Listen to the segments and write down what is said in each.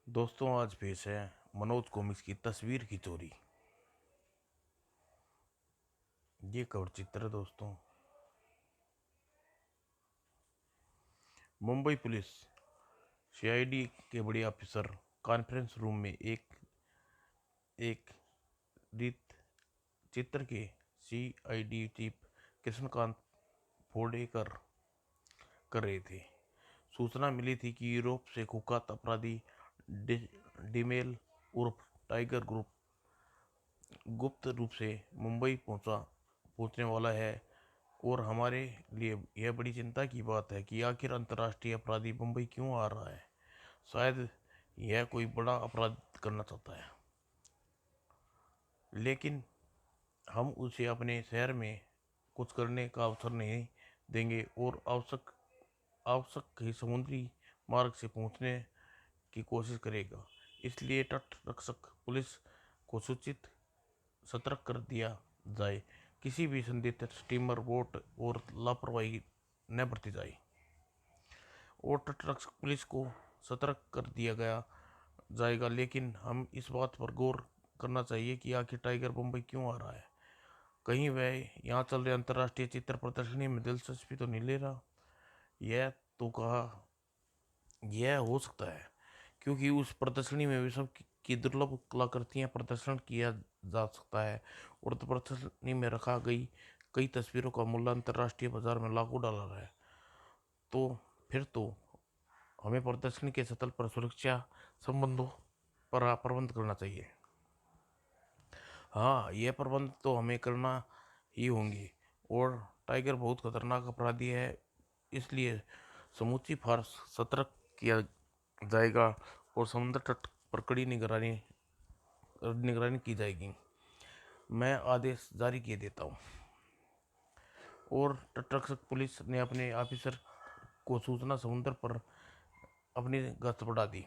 दोस्तों, आज पेश है मनोज कॉमिक्स की तस्वीर की चोरी। ये कवर चित्र है दोस्तों। मुंबई पुलिस सीआईडी के बड़े ऑफिसर कॉन्फ्रेंस रूम में एक रीत चित्र के सीआईडी चीफ कृष्णकांत फोड़ेकर कर रहे थे। सूचना मिली थी कि यूरोप से कुख्यात अपराधी डिमेल उर्फ टाइगर ग्रुप गुप्त रूप से मुंबई पहुंचने वाला है। और हमारे लिए यह बड़ी चिंता की बात है कि आखिर अंतर्राष्ट्रीय अपराधी मुंबई क्यों आ रहा है। शायद यह कोई बड़ा अपराध करना चाहता है, लेकिन हम उसे अपने शहर में कुछ करने का अवसर नहीं देंगे और आवश्यक आवश्यक ही समुद्री मार्ग से पहुंचने की कोशिश करेगा। इसलिए तट रक्षक पुलिस को सूचित सतर्क कर दिया जाए। किसी भी संदिग्ध स्टीमर बोट और लापरवाही न बरती जाए। और तटरक्षक पुलिस को सतर्क कर दिया गया जाएगा, लेकिन हम इस बात पर गौर करना चाहिए कि आखिर टाइगर मुंबई क्यों आ रहा है। कहीं वह यहाँ चल रहे अंतर्राष्ट्रीय चित्र प्रदर्शनी में दिलचस्पी तो नहीं ले रहा। यह तो कहा यह हो सकता है क्योंकि उस प्रदर्शनी में विश्व की दुर्लभ कलाकृतियां प्रदर्शन किया जा सकता है और तो प्रदर्शनी में रखा गई कई तस्वीरों का मूल्य अंतर्राष्ट्रीय बाजार में लाखों डॉलर है। तो फिर तो हमें प्रदर्शनी के स्थल पर सुरक्षा संबंधों पर प्रबंध करना चाहिए। हाँ, यह प्रबंध तो हमें करना ही होंगे। और टाइगर बहुत खतरनाक अपराधी है, इसलिए समूची फार्स सतर्क किया जाएगा और समुद्र तट पर कड़ी निगरानी की जाएगी। मैं आदेश जारी किए देता हूँ। और तटरक्षक पुलिस ने अपने ऑफिसर को सूचना समुद्र पर अपनी गश्त बढ़ा दी।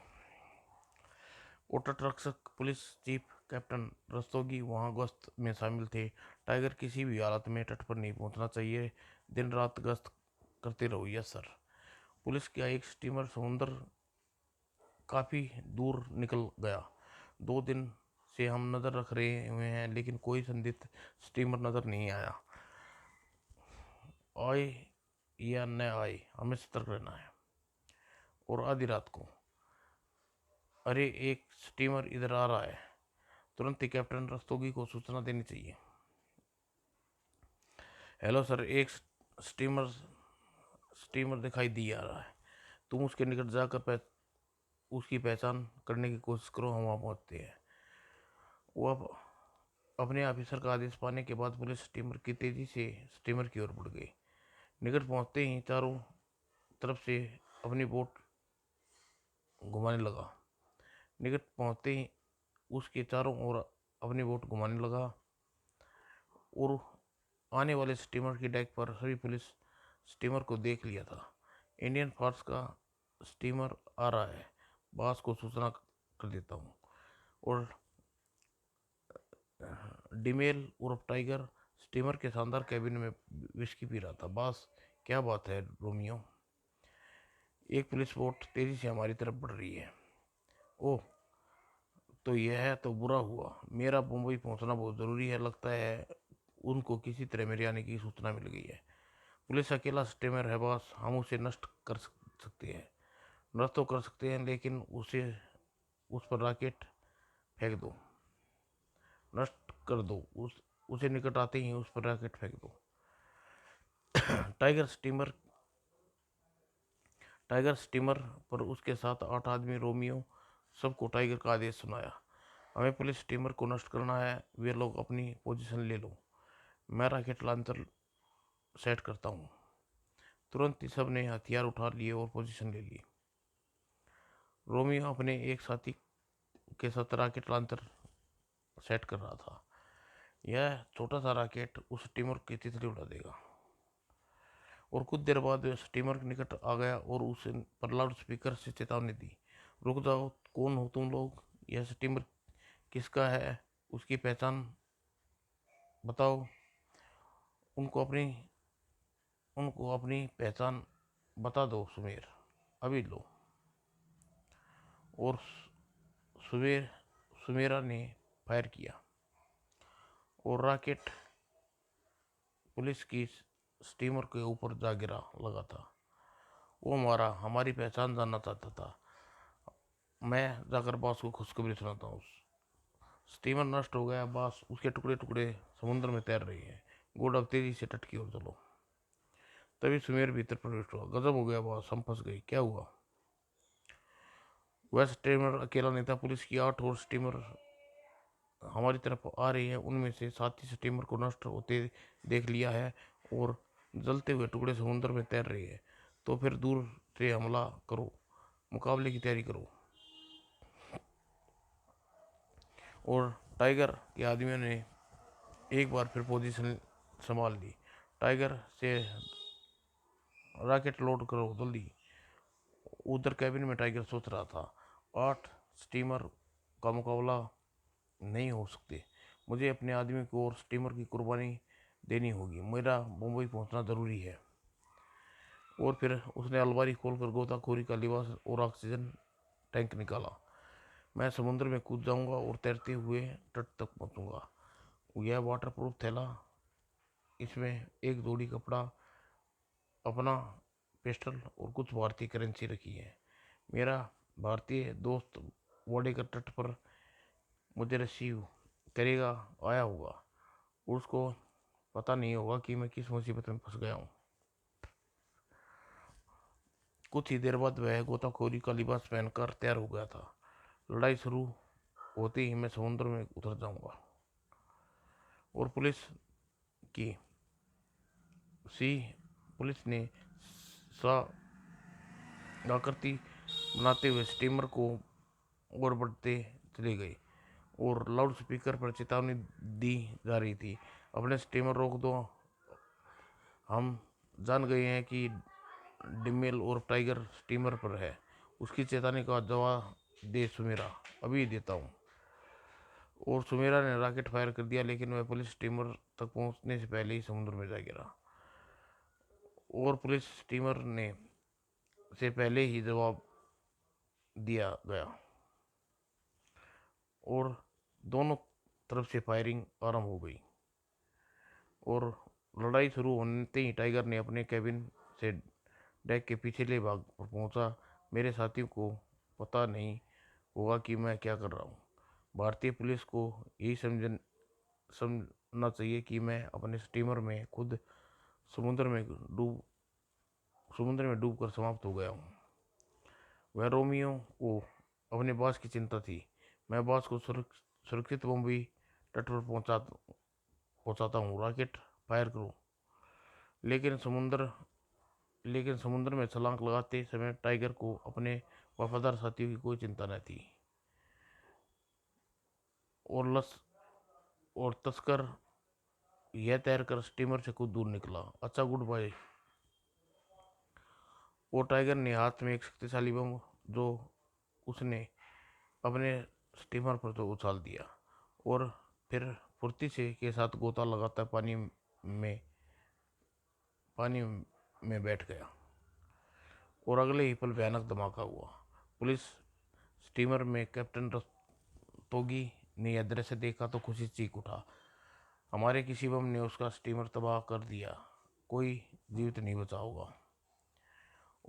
और तटरक्षक पुलिस चीफ कैप्टन रस्तोगी वहां गश्त में शामिल थे। टाइगर किसी भी हालत में तट पर नहीं पहुंचना चाहिए। दिन रात गश्त करते रहो। Yes sir. पुलिस का एक स्टीमर समुद्र काफी दूर निकल गया। 2 दिन से हम नजर रख रहे हुए हैं, लेकिन कोई संदिग्ध स्टीमर नजर नहीं आया। आए या न आए, हमें सतर्क रहना है। और आधी रात को, अरे एक स्टीमर इधर आ रहा है, तुरंत ही कैप्टन रस्तोगी को सूचना देनी चाहिए। हेलो सर, एक स्टीमर स्टीमर दिखाई दिया रहा है। तुम उसके निकट जाकर उसकी पहचान करने की कोशिश करो, हम वहाँ पहुँचते हैं। वो अब अपने ऑफिसर का आदेश पाने के बाद पुलिस स्टीमर की तेजी से स्टीमर की ओर बढ़ गई। निकट पहुंचते ही चारों तरफ से अपनी बोट घुमाने लगा। निकट पहुंचते ही उसके चारों ओर अपनी बोट घुमाने लगा और आने वाले स्टीमर की डेक पर सभी पुलिस स्टीमर को देख लिया था। इंडियन फोर्स का स्टीमर आ रहा है, बॉस को सूचना कर देता हूँ। और डिमेल उर्फ टाइगर स्टीमर के शानदार कैबिन में विस्की पी रहा था। बॉस, क्या बात है रोमियो? एक पुलिस बोट तेजी से हमारी तरफ बढ़ रही है। ओह, तो यह तो बुरा हुआ। मेरा मुंबई पहुंचना बहुत ज़रूरी है। लगता है उनको किसी तरह मेरे आने की सूचना मिल गई है। पुलिस अकेला स्टीमर है बॉस, हम उसे नष्ट कर सकते हैं। नष्ट तो कर सकते हैं, लेकिन उस पर रॉकेट फेंक दो। नष्ट कर दो उसे निकट आते ही उस पर रॉकेट फेंक दो। टाइगर स्टीमर टाइगर स्टीमर पर उसके साथ 8 आदमी रोमियो सबको टाइगर का आदेश सुनाया। हमें पुलिस स्टीमर को नष्ट करना है। वे लोग अपनी पोजीशन ले लो, मैं रॉकेट लॉन्चर सेट करता हूँ। तुरंत ही सब ने हथियार उठा लिए और पोजीशन ले ली। रोमियो अपने एक साथी के साथ रॉकेट लॉन्चर सेट कर रहा था। यह छोटा सा रॉकेट उस स्टीमर की तितली उड़ा देगा। और कुछ देर बाद स्टीमर के निकट आ गया और उस पर लाउड स्पीकर से चेतावनी दी। रुक जाओ, कौन हो तुम लोग? यह स्टीमर किसका है? उसकी पहचान बताओ। उनको अपनी उनको अपनी पहचान बता दो सुमेर, अभी लो। और सुमेरा ने फायर किया और रॉकेट पुलिस की स्टीमर के ऊपर जा गिरा लगा था। वो मारा, हमारी पहचान जानना चाहता था। मैं जाकर बॉस को खुशखबरी सुनाता हूँ। स्टीमर नष्ट हो गया बॉस, उसके टुकड़े टुकड़े समुद्र में तैर रही है। गोडक तेजी से तट की ओर चलो। तभी सुमेर भीतर प्रवेश हुआ। गजब हो गया बॉस, हम फंस गए। क्या हुआ? वह स्टीमर अकेला नहीं था, पुलिस की 8 और स्टीमर हमारी तरफ आ रही है। उनमें से 7 ही स्टीमर को नष्ट होते देख लिया है और जलते हुए टुकड़े समुद्र में तैर रही है। तो फिर दूर से हमला करो, मुकाबले की तैयारी करो। और टाइगर के आदमियों ने एक बार फिर पोजीशन संभाल ली। टाइगर से रॉकेट लोड करो जल्दी। उधर कैबिन में टाइगर सोच रहा था, 8 स्टीमर का मुकाबला नहीं हो सकते। मुझे अपने आदमी को और स्टीमर की कुर्बानी देनी होगी। मेरा मुंबई पहुंचना ज़रूरी है। और फिर उसने अलमारी खोलकर गोताखोरी का लिबास और ऑक्सीजन टैंक निकाला। मैं समुद्र में कूद जाऊंगा और तैरते हुए तट तक पहुंचूंगा। यह वाटरप्रूफ थैला, इसमें एक जोड़ी कपड़ा, अपना पिस्टल और कुछ भारतीय करेंसी रखी है। मेरा भारतीय दोस्त वाडेकर तट पर मुझे रिसीव करेगा आया होगा। उसको पता नहीं होगा कि मैं किस मुसीबत में फंस गया हूँ। कुछ ही देर बाद वह गोताखोरी का लिबास पहनकर तैयार हो गया था। लड़ाई शुरू होते ही मैं समुद्र में उतर जाऊंगा। और की सी पुलिस ने सा आकृति बनाते हुए स्टीमर को और बढ़ते चले गए और लाउड स्पीकर पर चेतावनी दी जा रही थी, अपने स्टीमर रोक दो। हम जान गए हैं कि डिमेल और टाइगर स्टीमर पर है। उसकी चेतावनी का जवाब दे सुमेरा। अभी देता हूँ। और सुमेरा ने रॉकेट फायर कर दिया, लेकिन वह पुलिस स्टीमर तक पहुंचने से पहले ही समुद्र में जा गिरा। और पुलिस स्टीमर ने से पहले ही जवाब दिया गया और दोनों तरफ से फायरिंग आरंभ हो गई। और लड़ाई शुरू होते ही टाइगर ने अपने कैबिन से डेक के पिछले भाग पर पहुंचा। मेरे साथियों को पता नहीं होगा कि मैं क्या कर रहा हूँ। भारतीय पुलिस को यही समझना चाहिए कि मैं अपने स्टीमर में खुद समुद्र में डूब समुद्र में डूब कर समाप्त हो गया हूँ। वह रोमियो को अपने बॉस की चिंता थी। मैं बॉस को सुरक्षित मुंबई तट पर पहुंचाता हूँ। रॉकेट फायर करूँ। लेकिन समुद्र में छलांग लगाते समय टाइगर को अपने वफादार साथियों की कोई चिंता न थी। और तस्कर यह तैरकर स्टीमर से कुछ दूर निकला। अच्छा, गुड बाय। और टाइगर ने हाथ में एक शक्तिशाली बम जो उसने अपने स्टीमर पर तो उछाल दिया और फिर फुर्ती से के साथ गोता लगाता में पानी में बैठ गया। और अगले ही पल भयानक धमाका हुआ। पुलिस स्टीमर में कैप्टन रस्तोगी ने यह दृश्य देखा तो खुशी चीख उठा। हमारे किसी बम ने उसका स्टीमर तबाह कर दिया, कोई जीवित नहीं बचा होगा।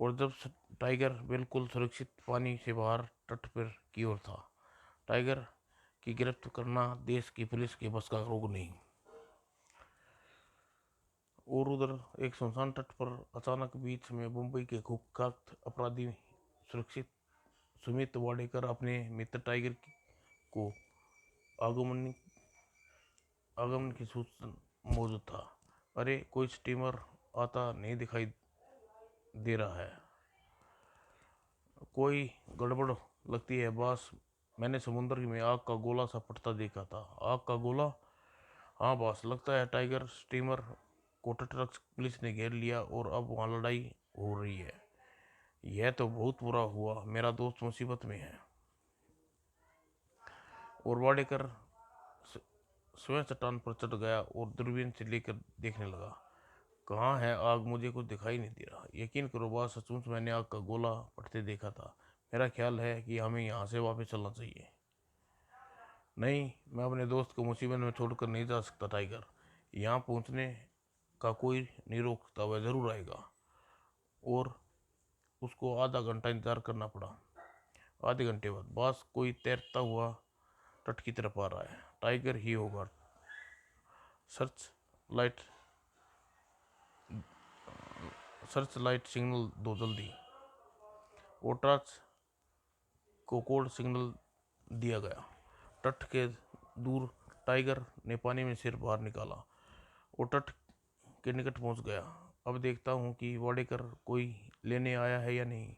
और जब टाइगर बिल्कुल सुरक्षित पानी से बाहर तट पर की ओर था। टाइगर की गिरफ्त करना देश की पुलिस के बस का रोग नहीं। और उधर एक सुनसान तट पर अचानक बीच में मुंबई के कुख्यात अपराधी सुरक्षित सुमित वाडेकर अपने मित्र टाइगर को आगमन आगमन की सूचना मौजूद था। अरे, कोई स्टीमर आता नहीं दिखाई दे रहा है। कोई गड़बड़ लगती है बॉस। मैंने समुद्र में आग का गोला सा फटता देखा था। आग का गोला? हाँ बॉस, लगता है टाइगर स्टीमर को तटरक्षक पुलिस ने घेर लिया और अब वहाँ लड़ाई हो रही है। यह तो बहुत बुरा हुआ, मेरा दोस्त मुसीबत में है। और वाडेकर स्वयं चट्टान पर चढ़ गया और दूरबीन से लेकर देखने लगा। कहाँ है आग? मुझे कुछ दिखाई नहीं दे रहा। यकीन करो बॉस, सचमुच मैंने आग का गोला फटते देखा था। मेरा ख्याल है कि हमें यहाँ से वापस चलना चाहिए। नहीं, मैं अपने दोस्त को मुसीबत में छोड़कर नहीं जा सकता टाइगर। यहाँ पहुँचने का कोई नहीं रोकता, वह ज़रूर आएगा। और उसको आधा घंटा इंतज़ार करना पड़ा। आधे घंटे बाद बस कोई तैरता हुआ तट की तरफ आ रहा है। टाइगर ही होगा। Search light search light signal दो जल्दी। और टॉर्च को कोड सिग्नल दिया गया। तट के दूर टाइगर ने पानी में सिर बाहर निकाला और तट के निकट पहुंच गया। अब देखता हूं कि वाडेकर कोई लेने आया है या नहीं।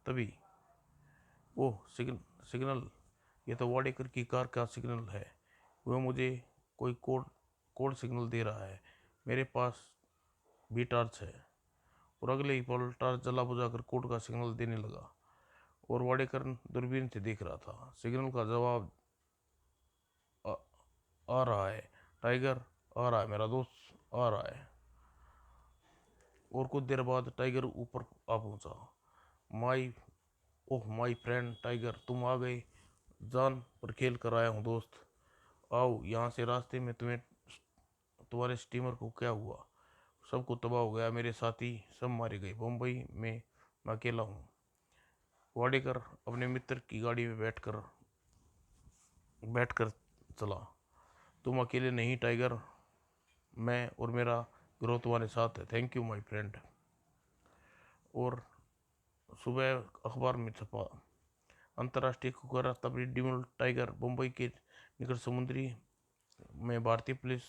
तभी ओह, सिग्नल, ये तो वाडेकर की कार का सिग्नल है। वह मुझे कोई कोड कोड सिग्नल दे रहा है। मेरे पास भी टॉर्च है और अगले ही पल टॉर्च जला बुझाकर कोड का सिग्नल देने लगा। और वाडेकर दूरबीन से देख रहा था। सिग्नल का जवाब आ, आ रहा है। टाइगर आ रहा है, मेरा दोस्त आ रहा है। और कुछ देर बाद टाइगर ऊपर आ पहुंचा। माई ओह माई फ्रेंड टाइगर, तुम आ गए। जान पर खेल कर आया हूँ दोस्त। आओ यहाँ से। रास्ते में तुम्हारे स्टीमर को क्या हुआ? सब कुछ तबाह हो गया, मेरे साथी सब मारे गए। बम्बई में मैं अकेला हूँ। वाडेकर अपने मित्र की गाड़ी में बैठकर चला। तुम अकेले नहीं टाइगर, मैं और मेरा गिरोह तुम्हारे साथ है। Thank you my friend. और सुबह अखबार में छपा। अंतर्राष्ट्रीय कुकर तबरीडीमल टाइगर मुंबई के निकट समुद्री में भारतीय पुलिस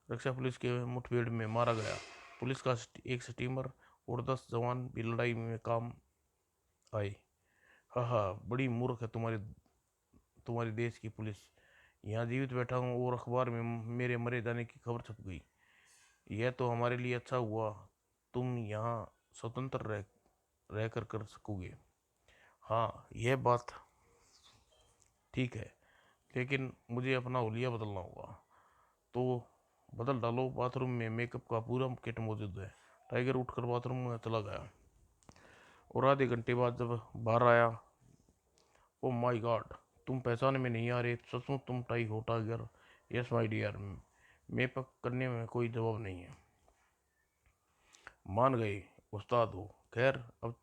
रक्षा पुलिस के मुठभेड़ में मारा गया। पुलिस का एक स्टीमर और 10 जवान भी लड़ाई में काम आए। हाँ हाँ, बड़ी मूर्ख है तुम्हारी देश की पुलिस। यहाँ जीवित बैठा हूँ और अखबार में मेरे मरे जाने की खबर छप गई। यह तो हमारे लिए अच्छा हुआ, तुम यहाँ स्वतंत्र कर सकोगे। हाँ, यह बात ठीक है, लेकिन मुझे अपना हुलिया बदलना होगा। तो बदल डालो। बाथरूम में मेकअप का पूरा किट मौजूद है। टाइगर उठकर बाथरूम में चला गया और आधे घंटे बाद जब बाहर आया, ओ माय गॉड, तुम पहचान में नहीं आ रहे। सचमुच तुम टाई हो tiger? Yes my dear, makeup करने में कोई जवाब नहीं है। मान गए, उस्ताद हो। खैर, अब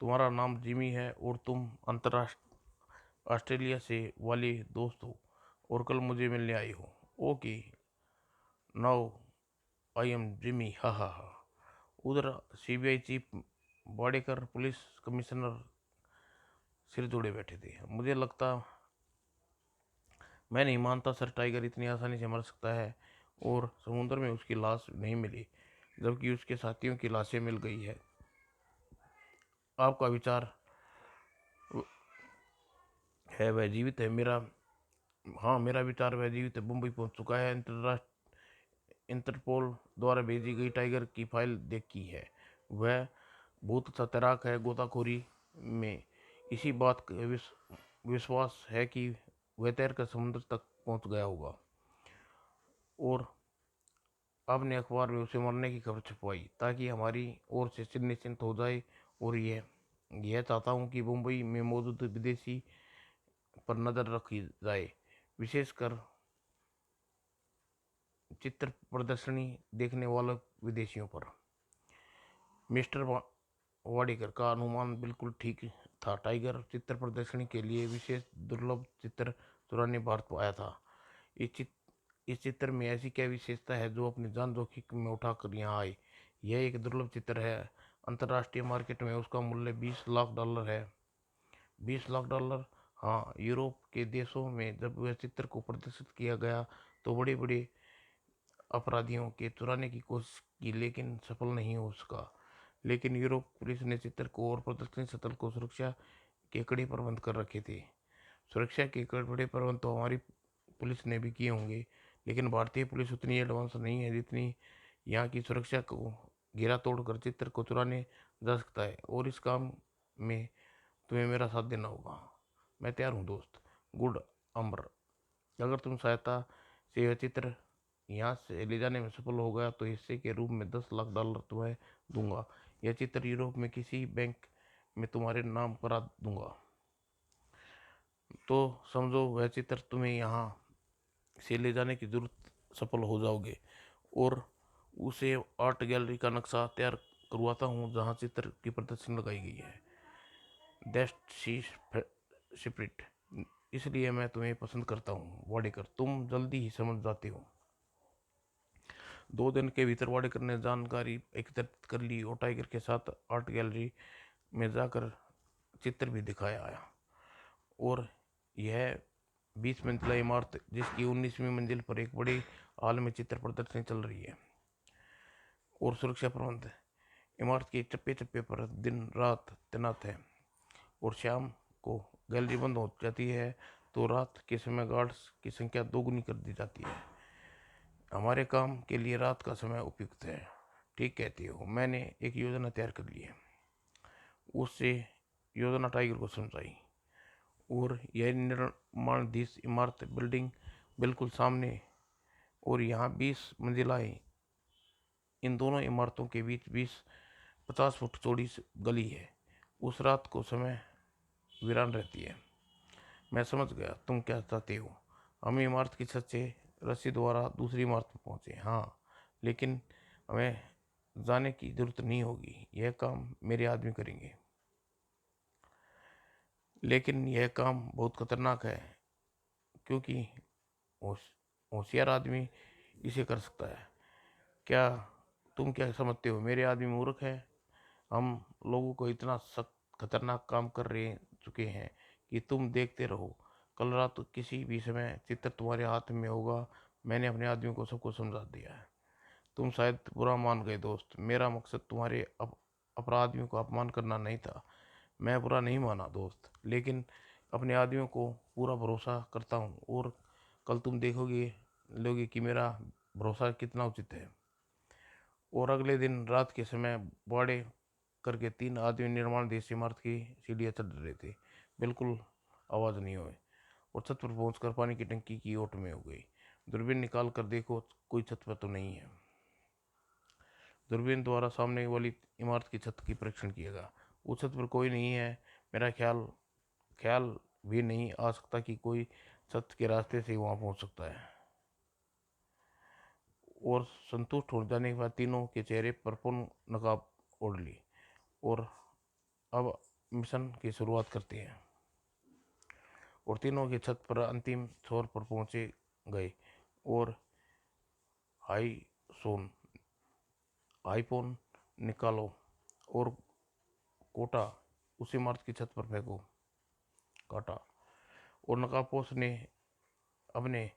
तुम्हारा नाम जिमी है और तुम अंतरराष्ट्रीय ऑस्ट्रेलिया से वाले दोस्त हो और कल मुझे मिलने आई हो। Okay, now I am Jimmy, हा हा हा। उधर CBI chief Wadekar police commissioner सिर जोड़े बैठे थे। मुझे लगता, मैं नहीं मानता सर, टाइगर इतनी आसानी से मर सकता है। और समुद्र में उसकी लाश नहीं मिली, जबकि उसके साथियों की लाशें मिल गई है। आपका विचार है वह जीवित है? हाँ, मेरा विचार वह जीवित है। मुंबई पहुंच चुका है। इंटरपोल द्वारा भेजी गई टाइगर की फाइल देखी है। वह बहुत अच्छा तैराक है। गोताखोरी में इसी बात का विश्वास है कि वह तैरकर समुद्र तक पहुंच गया होगा। और आपने अखबार में उसे मरने की खबर छपवाई ताकि हमारी ओर से निश्चिंत हो जाए। और यह चाहता हूं कि मुंबई में मौजूद विदेशी पर नज़र रखी जाए, विशेषकर चित्र प्रदर्शनी देखने वाले विदेशियों पर। मिस्टर वाडेकर का अनुमान बिल्कुल ठीक था। टाइगर चित्र प्रदर्शनी के लिए विशेष दुर्लभ चित्र चुराने भारत आया था। इस चित्र में ऐसी क्या विशेषता है जो अपनी जान जोखिम में उठाकर यहाँ आए? यह एक दुर्लभ चित्र है। अंतर्राष्ट्रीय मार्केट में उसका मूल्य $20 लाख है। $20 लाख? हाँ, यूरोप के देशों में जब वह चित्र को प्रदर्शित किया गया तो बड़े बड़े अपराधियों के चुराने की कोशिश की, लेकिन सफल नहीं हो सका। लेकिन यूरोप पुलिस ने चित्र को और प्रदर्शनी स्थल को सुरक्षा के कड़े प्रबंध कर रखे थे। सुरक्षा के कड़े प्रबंध तो हमारी पुलिस ने भी किए होंगे, लेकिन भारतीय पुलिस उतनी एडवांस नहीं है जितनी यहाँ की सुरक्षा को घेरा तोड़कर चित्र को चुराने जा सकता है। और इस काम में तुम्हें मेरा साथ देना होगा। मैं तैयार हूँ दोस्त। गुड अमर, अगर तुम सहायता से यह चित्र यहाँ से ले जाने में सफल हो गया तो हिस्से के रूप में $10 लाख तुम्हें दूंगा। यह चित्र यूरोप में किसी बैंक में तुम्हारे नाम करा दूंगा। तो समझो वह चित्र तुम्हें यहाँ से ले जाने की जरूरत सफल हो जाओगे, और उसे आर्ट गैलरी का नक्शा तैयार करवाता हूँ जहाँ चित्र की प्रदर्शनी लगाई गई है। That she spirit. इसलिए मैं तुम्हें पसंद करता हूँ वाडेकर, तुम जल्दी ही समझ जाते हो। 2 दिन के भीतर वाडेकर ने जानकारी एकत्रित कर ली और टाइगर के साथ आर्ट गैलरी में जाकर चित्र भी दिखाया आया। और यह 20 मंजिला इमारत, जिसकी 19वीं मंजिल पर एक बड़ी हॉल में चित्र प्रदर्शनी चल रही है, और सुरक्षा प्रबंध इमारत के चप्पे चप्पे पर दिन रात तैनात है। और शाम को गैलरी बंद हो जाती है तो रात के समय गार्ड्स की संख्या दोगुनी कर दी जाती है। हमारे काम के लिए रात का समय उपयुक्त है। ठीक कहती हो। मैंने एक योजना तैयार कर ली है। उससे योजना टाइगर को समझाई। और यह निर्माणाधीश इमारत बिल्डिंग बिल्कुल सामने, और यहाँ 20 मंजिलाएं। इन दोनों इमारतों के बीच 50 फुट चौड़ी गली है। उस रात को समय वीरान रहती है। मैं समझ गया तुम क्या चाहते हो। हम इमारत की छत से रस्सी द्वारा दूसरी इमारत में पहुंचे। हाँ, लेकिन हमें जाने की जरूरत नहीं होगी, यह काम मेरे आदमी करेंगे। लेकिन यह काम बहुत खतरनाक है, क्योंकि होशियार आदमी इसे कर सकता है। क्या तुम क्या समझते हो, मेरे आदमी मूर्ख है? हम लोगों को इतना सख्त खतरनाक काम कर रहे चुके हैं कि तुम देखते रहो। कल रात किसी भी समय चित्र तुम्हारे हाथ में होगा। मैंने अपने आदमी को सबको समझा दिया है। तुम शायद बुरा मान गए दोस्त। मेरा मकसद तुम्हारे अपराध आदमियों को अपमान करना नहीं था। मैं बुरा नहीं माना दोस्त, लेकिन अपने आदमियों को पूरा भरोसा करता हूँ, और कल तुम देखोगे लोगे कि मेरा भरोसा कितना उचित है। और अगले दिन रात के समय बड़े करके 3 आदमी निर्माण देश इमारत की सीढ़ियाँ चढ़ रहे थे। बिल्कुल आवाज़ नहीं हुई, और छत पर पहुंचकर पानी की टंकी की ओट में हो गई। दूरबीन निकाल कर देखो, कोई छत पर तो नहीं है। दूरबीन द्वारा सामने वाली इमारत की छत की परीक्षण किया गया। उस छत पर कोई नहीं है। मेरा ख्याल ख्याल भी नहीं आ सकता कि कोई छत के रास्ते से वहां पहुंच सकता है। और संतुष्ट हो जाने के बाद तीनों के चेहरे पर पूर्ण नकाब ओढ़ ली, और अब मिशन की शुरुआत करते हैं। और तीनों की छत पर अंतिम छोर पर पहुंचे गए, और हाई सोन आईफोन निकालो और कोटा उस इमारत की छत पर फेंको। काटा। और नकाबपोश ने अपने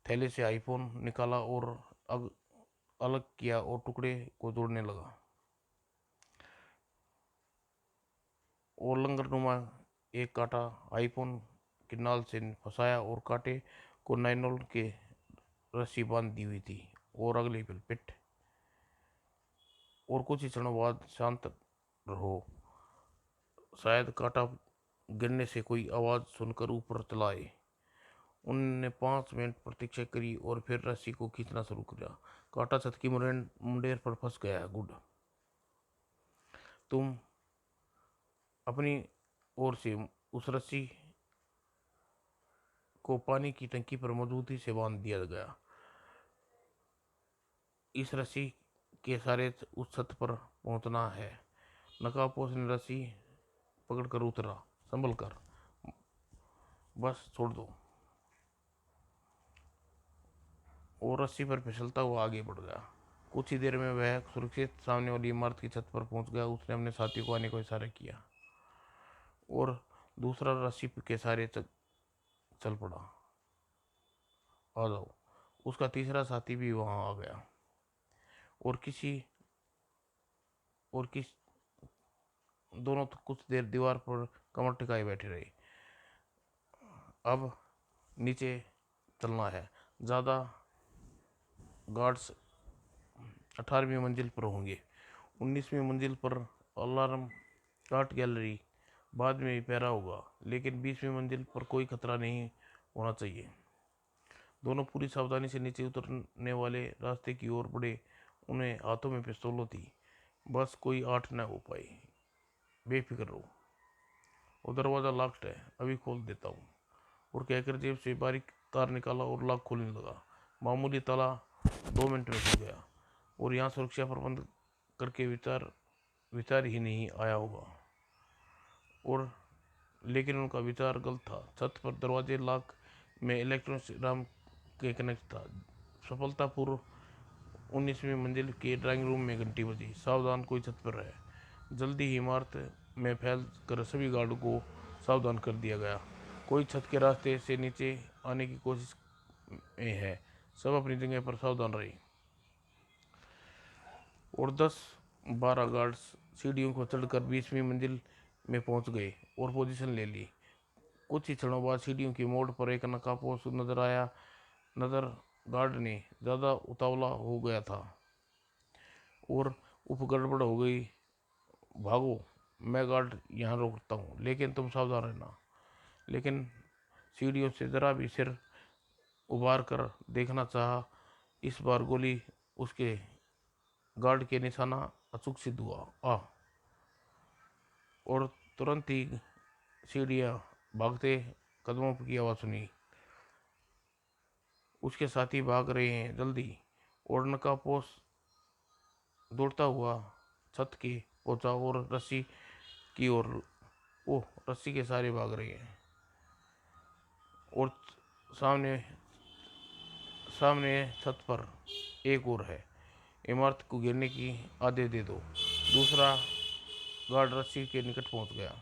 थैले से आईफोन निकाला और अलग किया और टुकड़े को जोड़ने लगा। और लंगरनुमा एक कांटा आईफोन की नाल से फंसाया, और कांटे को नायलॉन के रस्सी बांध दी हुई थी। और अगली पल पिट। और कुछ ही क्षणों बाद शांत रहो। शायद कांटा गिरने से कोई आवाज़ सुनकर ऊपर चला आए। उन्होंने 5 मिनट प्रतीक्षा करी और फिर रस्सी को खींचना शुरू किया। कांटा छत की मुंडेर पर फंस गया। गुड। तुम अपनी ओर से उस रस्सी को पानी की टंकी पर मजबूती से बांध दिया गया। इस रस्सी के सारे उस छत पर पहुंचना है। नकाबपोश ने रस्सी पकड़कर उतरा। संभल कर, बस छोड़ दो। और रस्सी पर फिसलता हुआ आगे बढ़ गया। कुछ ही देर में वह सुरक्षित सामने वाली इमारत की छत पर पहुंच गया। उसने अपने साथी को आने को इशारा किया, और दूसरा रस्सी के सहारे चल पड़ा। आ जाओ। उसका तीसरा साथी भी वहां आ गया, और किस दोनों तो कुछ देर दीवार पर कमर टिकाए बैठे रहे। अब नीचे चलना है। ज़्यादा गार्ड्स 18वीं मंजिल पर होंगे। 19वीं मंजिल पर अलार्म आर्ट गैलरी बाद में भी पहरा होगा, लेकिन 20वीं मंजिल पर कोई खतरा नहीं होना चाहिए। दोनों पूरी सावधानी से नीचे उतरने वाले रास्ते की ओर बढ़े। उन्हें हाथों में पिस्तौलें थी। बस कोई आठ न हो पाए। बेफिक्र रहो। वो दरवाज़ा लॉक्ड है, अभी खोल देता हूँ। और कहकर जेब से बारीक तार निकाला और लॉक खोलने लगा। मामूली ताला 2 मिनट में खुल गया और यहाँ सुरक्षा प्रबंध करके विचार ही नहीं आया होगा। और लेकिन उनका विचार गलत था। छत पर दरवाजे लॉक में इलेक्ट्रॉनिक राम के कनेक्ट था। सफलतापूर्व 19वीं मंजिल के ड्राइंग रूम में घंटी बजी। सावधान, कोई छत पर है। जल्दी ही इमारत में फैल कर सभी गार्डों को सावधान कर दिया गया। कोई छत के रास्ते से नीचे आने की कोशिश में है। सब अपनी जगह पर सावधान रहे। और 10-12 गार्ड्स सीढ़ियों को चढ़कर 20वीं मंजिल में पहुंच गए और पोजीशन ले ली। कुछ ही क्षणों बाद सीढ़ियों की मोड़ पर एक नकाबपोश नजर आया। नजर गार्ड ने ज़्यादा उतावला हो गया था और उप गड़बड़ हो गई। भागो, मैं गार्ड यहाँ रोकता हूँ, लेकिन तुम सावधान रहना। लेकिन सीढ़ियों से जरा भी सिर उबार कर देखना चाहा। इस बार गोली उसके गार्ड के निशाना अचूक सिद्ध हुआ। और तुरंत ही सीढ़ियाँ भागते कदमों की आवाज़ सुनी। उसके साथी भाग रहे हैं, जल्दी। और नकाबपोश दौड़ता हुआ छत के पहुंचा और रस्सी की ओर। ओह, रस्सी के सारे भाग रहे हैं। और सामने सामने छत पर एक और है। इमारत को गिरने की आदेश दे दो। दूसरा गार्ड रस्सी के निकट पहुंच गया।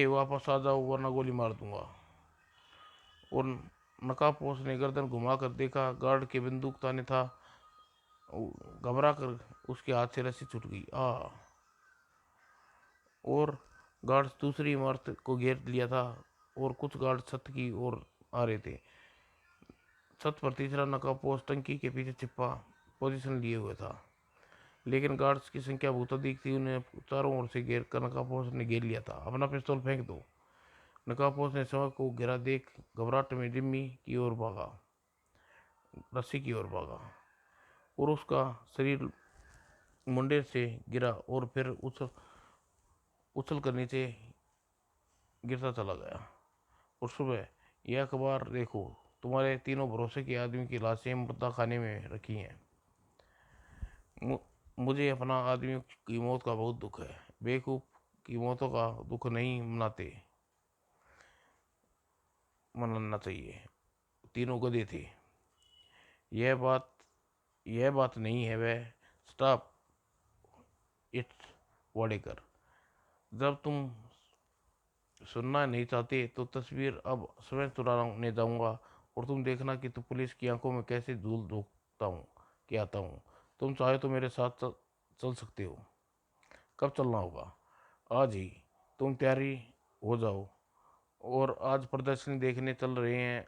वापस आ जाओ वरना गोली मार दूंगा। और नकाबपोश ने गर्दन घुमाकर देखा, गार्ड के बंदूक ताने था। घबरा कर उसके हाथ से रस्सी छूट गई। और गार्ड्स दूसरी इमारत को घेर लिया था और कुछ गार्ड छत की ओर आ रहे थे। छत पर तीसरा नकाबपोश टंकी के पीछे छिपा पोजीशन लिए हुए था। लेकिन गार्ड्स की संख्या बहुत अधिक थी। उन्हें चारों ओर से घेर कर नकाबपोश ने घेर लिया था। अपना पिस्तौल फेंक दो। नकाबपोश ने समय को घेरा देख घबराहट में जिम्मी की ओर भागा, रस्सी की ओर भागा। और उसका शरीर मुंडे से गिरा और फिर उछल कर नीचे गिरता चला गया। और सुबह, यह अखबार देखो, तुम्हारे तीनों भरोसे के आदमी की लाशें मुर्दा खाने में रखी हैं। मुझे अपना आदमी की मौत का बहुत दुख है। बेवकूफ़ की मौतों का दुख नहीं मनाना चाहिए। तीनों गधे थे। यह बात नहीं है वह। Stop it Wadekar. जब तुम सुनना नहीं चाहते तो तस्वीर अब स्वयं चुराने जाऊंगा और तुम देखना कि तुम पुलिस की आंखों में कैसे धूल झोंकता हूँ कि आता हूँ। तुम चाहे तो मेरे साथ चल सकते हो। कब चलना होगा? आज ही। तुम तैयारी हो जाओ। और आज प्रदर्शनी देखने चल रहे हैं,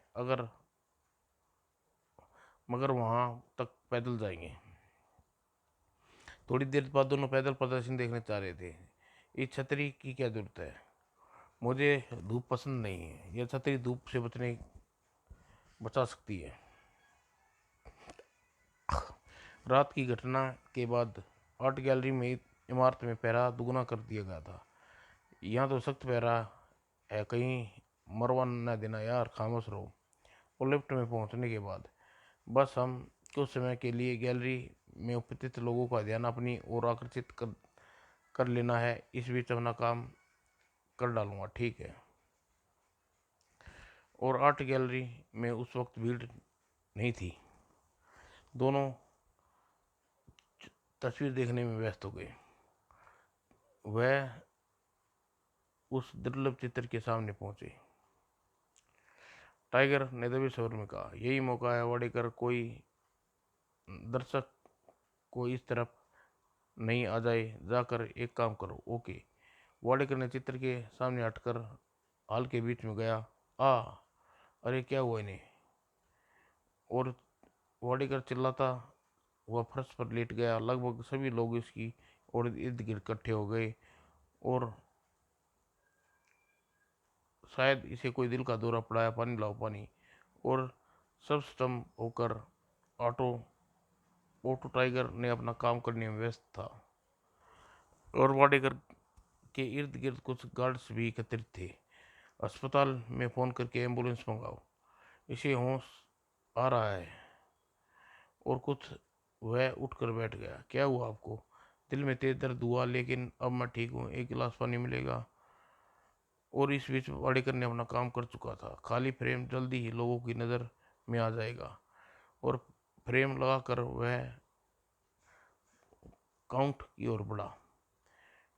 मगर वहाँ तक पैदल जाएंगे। थोड़ी देर बाद दोनों पैदल प्रदर्शनी देखने जा रहे थे। इस छतरी की क्या जरूरत है? मुझे धूप पसंद नहीं है। यह छतरी धूप से बचा सकती है। रात की घटना के बाद आर्ट गैलरी में इमारत में पहरा दुगना कर दिया गया था। यहाँ तो सख्त पहरा है, कहीं मरवा न देना यार, खामोश रहो। और लिफ्ट में पहुँचने के बाद बस हम कुछ समय के लिए गैलरी में उपस्थित लोगों का ध्यान अपनी ओर आकर्षित कर लेना है। इस बीच अपना काम कर डालूंगा, ठीक है? और आर्ट गैलरी में उस वक्त भीड़ नहीं थी। दोनों तस्वीर देखने में व्यस्त हो गए। वह उस दुर्लभ चित्र के सामने पहुंचे। टाइगर ने दबे स्वर में कहा, यही मौका है वाडेकर। कोई दर्शक को इस तरफ नहीं आ जाए। जाकर एक काम करो। ओके। वाडेकर ने चित्र के सामने हटकर हॉल के बीच में गया। अरे क्या हुआ इन्हें? और वाडेकर चिल्लाता वह फर्श पर लेट गया। लगभग सभी लोग इसकी और इर्द गिर्द इकट्ठे हो गए और शायद इसे कोई दिल का दौरा पड़ा है। पानी लाओ, पानी। और सब स्तंभ होकर ऑटो टाइगर ने अपना काम करने में व्यस्त था। और वाडेकर के इर्द गिर्द कुछ गार्ड्स भी एकत्रित थे। अस्पताल में फ़ोन करके एम्बुलेंस मंगाओ, इसे होश आ रहा है। और कुछ वह उठकर बैठ गया। क्या हुआ आपको? दिल में तेज दर्द हुआ, लेकिन अब मैं ठीक हूँ। एक गिलास पानी मिलेगा? और इस बीच वाडेकर ने अपना काम कर चुका था। खाली फ्रेम जल्दी ही लोगों की नज़र में आ जाएगा। और फ्रेम लगाकर वह काउंट की ओर बढ़ा।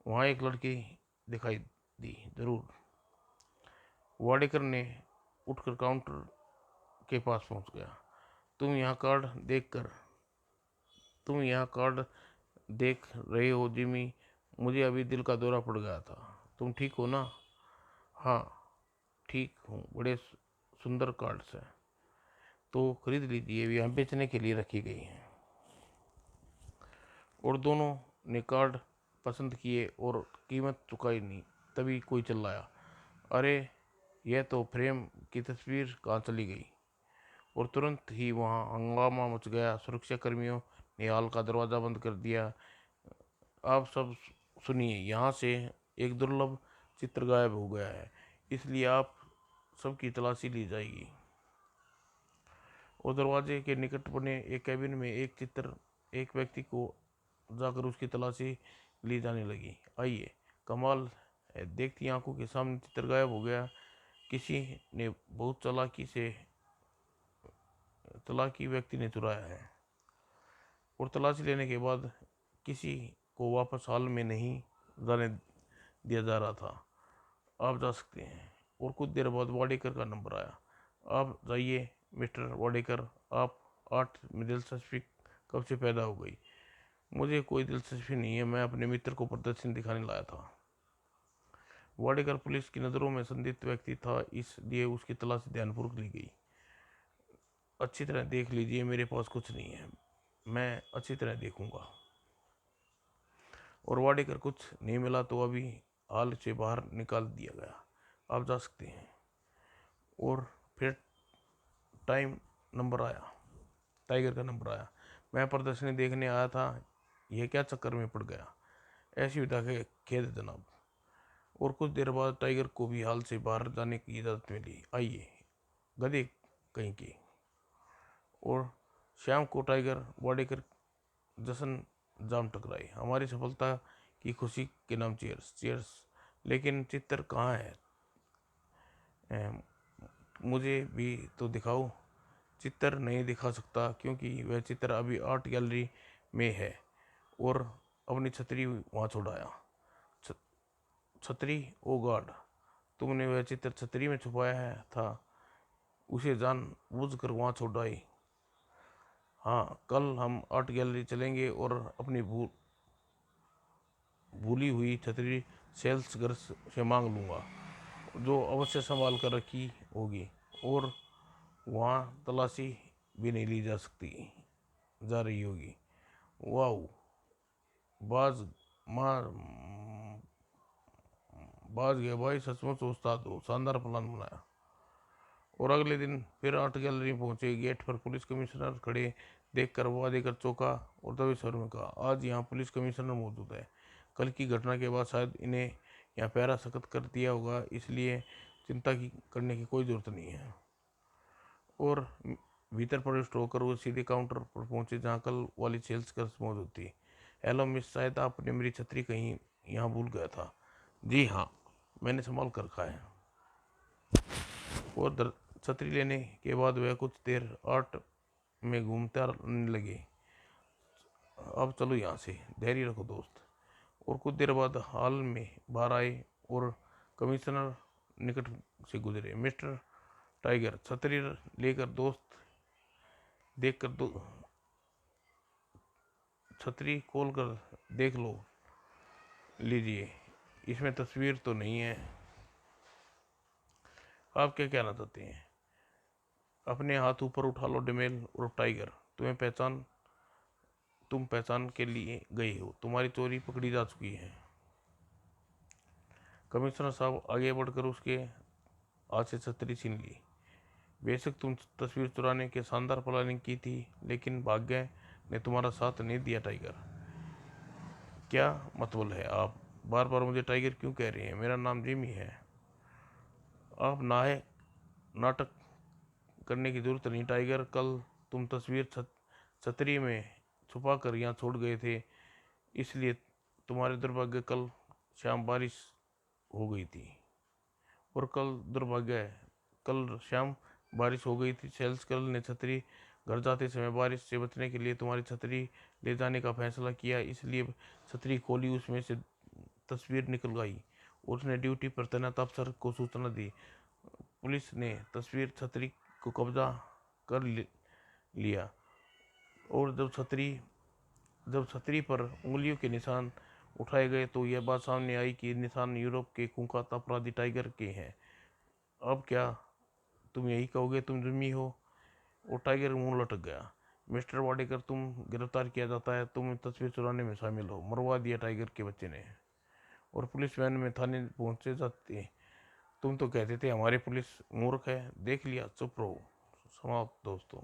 वहाँ एक लड़की दिखाई दी। जरूर। वाडेकर ने उठकर काउंटर के पास पहुंच गया। तुम यहाँ कार्ड देखकर तुम यहाँ कार्ड देख रहे हो जिमी? मुझे अभी दिल का दौरा पड़ गया था। तुम ठीक हो ना? हाँ, ठीक हूँ। बड़े सुंदर कार्ड्स हैं, तो खरीद लीजिए, वे यहाँ बेचने के लिए रखी गई हैं। और दोनों ने कार्ड पसंद किए और कीमत चुकाई नहीं। तभी कोई चिल्लाया, अरे यह तो फ्रेम की तस्वीर कहाँ चली गई? और तुरंत ही वहाँ हंगामा मच गया। सुरक्षा कर्मियों ने हॉल का दरवाज़ा बंद कर दिया। आप सब सुनिए, यहाँ से एक दुर्लभ चित्र गायब हो गया है, इसलिए आप सबकी तलाशी ली जाएगी। और दरवाजे के निकट बने एक कैबिन में एक व्यक्ति को जाकर उसकी तलाशी ली जाने लगी। आइए, कमाल है, देखती आंखों के सामने चित्र गायब हो गया। किसी ने बहुत चालाकी व्यक्ति ने चुराया है। और तलाशी लेने के बाद किसी को वापस हॉल में नहीं जाने दिया जा रहा था। आप जा सकते हैं। और कुछ देर बाद वाडेकर का नंबर आया। आप जाइए मिस्टर वाडेकर, आप 8 में दिलचस्पी कब से पैदा हो गई? मुझे कोई दिलचस्पी नहीं है, मैं अपने मित्र को प्रदर्शन दिखाने लाया था। वाडेकर पुलिस की नज़रों में संदिग्ध व्यक्ति था, इसलिए उसकी तलाशी ध्यानपूर्वक ली गई। अच्छी तरह देख लीजिए, मेरे पास कुछ नहीं है, मैं अच्छी तरह देखूंगा। और वाडेकर कुछ नहीं मिला तो अभी हॉल से बाहर निकाल दिया गया। आप जा सकते हैं। और फिर टाइम नंबर आया टाइगर का नंबर आया। मैं प्रदर्शनी देखने आया था, यह क्या चक्कर में पड़ गया? ऐसी विधा के खेद जनाब। और कुछ देर बाद टाइगर को भी हाल से बाहर जाने की इजाज़त मिली। आइए, गधे कहीं के। और शाम को टाइगर वाडेकर जश्न जाम टकराए। हमारी सफलता की खुशी के नाम चीयर्स चीयर्स। लेकिन चित्र कहाँ है? मुझे भी तो दिखाओ। चित्र नहीं दिखा सकता, क्योंकि वह चित्र अभी आर्ट गैलरी में है। और अपनी छतरी वहाँ छोड़ाया। छतरी? ओ गॉड, तुमने वह चित्र छतरी में छुपाया है था? उसे जान बूझ कर वहाँ छोड़ आई? हाँ, कल हम आर्ट गैलरी चलेंगे और अपनी भूली हुई छतरी सेल्स घर से मांग लूँगा, जो अवश्य संभाल कर रखी होगी। और वहाँ तलाशी भी नहीं ली जा रही होगी। वाह, बाज मार बाज गया भाई, सचमुच उस्ताद हो, शानदार प्लान बनाया। और अगले दिन फिर आर्ट गैलरी पहुंचे। गेट पर पुलिस कमिश्नर खड़े देखकर वाडेकर चौंका और तभी स्वर में कहा, आज यहाँ पुलिस कमिश्नर मौजूद है। कल की घटना के बाद शायद इन्हें यहाँ पहरा सख्त कर दिया होगा, इसलिए चिंता करने की कोई ज़रूरत नहीं है। और भीतर प्रविष्ट होकर वो सीधे काउंटर पर पहुंचे, जहाँ कल वाली सेल्स गर्ल्स मौजूद थी। हेलो मिस, शायद आपने मेरी छतरी कहीं यहाँ भूल गया था। जी हाँ, मैंने संभाल कर रखा है। और छतरी लेने के बाद वह कुछ देर आर्ट में घूमते रहने लगे। अब चलो यहाँ से, धैर्य रखो दोस्त। और कुछ देर बाद हॉल में बाहर आए और कमिश्नर निकट से गुजरे। मिस्टर टाइगर, छतरी लेकर दोस्त देखकर छतरी खोल कर देख लीजिए, इसमें तस्वीर तो नहीं है। आप क्या कहना चाहते हैं? अपने हाथ ऊपर उठा लो डिमेल और टाइगर, तुम पहचान के लिए गई हो, तुम्हारी चोरी पकड़ी जा चुकी है। कमिश्नर साहब आगे बढ़कर उसके हाथ से छतरी छीन ली। बेशक तुम तस्वीर चुराने के शानदार प्लानिंग की थी, लेकिन भाग्य ने तुम्हारा साथ नहीं दिया टाइगर। क्या मतलब है? आप बार बार मुझे टाइगर क्यों कह रहे हैं? मेरा नाम जिमी है। आप नाटक करने की जरूरत नहीं टाइगर। कल तुम तस्वीर छतरी में छुपा कर यहाँ छोड़ गए थे, इसलिए तुम्हारे दुर्भाग्य कल शाम बारिश हो गई थी। और कल दुर्भाग्य है, कल शाम बारिश हो गई थी। सेल्स गर्ल ने छतरी घर जाते समय बारिश से बचने के लिए तुम्हारी छतरी ले जाने का फैसला किया, इसलिए छतरी खोली, उसमें से तस्वीर निकल गई। उसने ड्यूटी पर तैनात अफसर को सूचना दी। पुलिस ने तस्वीर छतरी को कब्जा कर लिया। और जब छतरी पर उंगलियों के निशान उठाए गए तो यह बात सामने आई कि निशान यूरोप के कुख्यात अपराधी टाइगर के हैं। अब क्या तुम यही कहोगे तुम जिम्मी हो? और टाइगर मुंह लटक गया। मिस्टर वाडेकर, तुम गिरफ्तार किया जाता है, तुम तस्वीर चुराने में शामिल हो, मरवा दिया टाइगर के बच्चे ने। और पुलिस वैन में थाने पहुंचे जाते तुम तो कहते थे हमारी पुलिस मूर्ख है, देख लिया, चुप रहो। समाप्त दोस्तों।